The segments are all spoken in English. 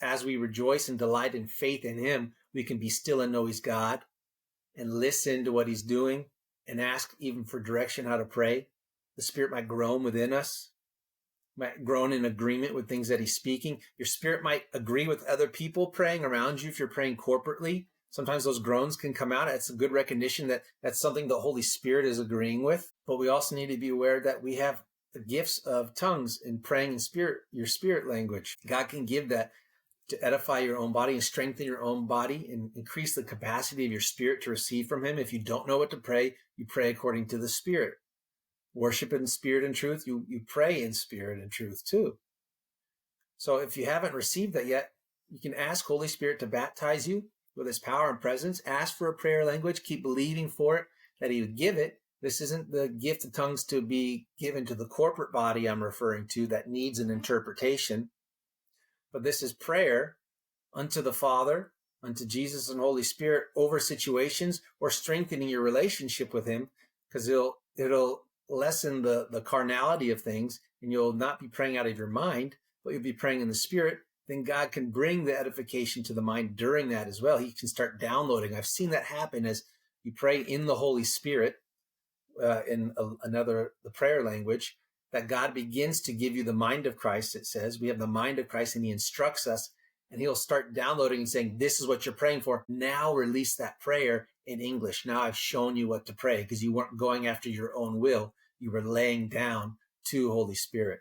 as we rejoice and delight in faith in him, we can be still and know he's God and listen to what he's doing and ask even for direction how to pray. The Spirit might groan within us, might groan in agreement with things that he's speaking. Your spirit might agree with other people praying around you if you're praying corporately. Sometimes those groans can come out. It's a good recognition that that's something the Holy Spirit is agreeing with. But we also need to be aware that we have the gifts of tongues and praying in spirit, your spirit language. God can give that to edify your own body and strengthen your own body and increase the capacity of your spirit to receive from him. If you don't know what to pray, you pray according to the Spirit. Worship in spirit and truth, you pray in spirit and truth too. So if you haven't received that yet, you can ask Holy Spirit to baptize you with his power and presence. Ask for a prayer language. Keep believing for it, that he would give it. This isn't the gift of tongues to be given to the corporate body I'm referring to that needs an interpretation. But this is prayer unto the Father, unto Jesus and Holy Spirit over situations or strengthening your relationship with him, because it'll lessen the carnality of things, and you'll not be praying out of your mind, but you'll be praying in the Spirit. Then God can bring the edification to the mind during that as well. He can start downloading. I've seen that happen as you pray in the Holy Spirit, the prayer language, that God begins to give you the mind of Christ. It says we have the mind of Christ, and he instructs us, and he'll start downloading and saying, this is what you're praying for. Now release that prayer in English. Now I've shown you what to pray, because you weren't going after your own will. You were laying down to Holy Spirit.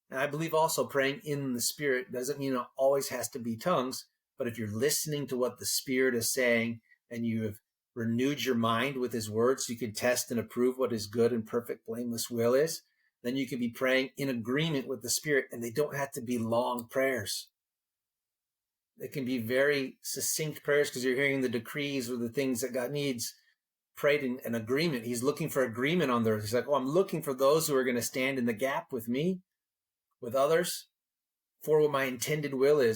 And I believe also praying in the Spirit doesn't mean it always has to be tongues, but if you're listening to what the Spirit is saying and you have renewed your mind with his words so you can test and approve what his good and perfect blameless will is, then you can be praying in agreement with the Spirit, and they don't have to be long prayers. They can be very succinct prayers because you're hearing the decrees or the things that God needs prayed in an agreement. He's looking for agreement on there. He's like, I'm looking for those who are going to stand in the gap with me, with others, for what my intended will is.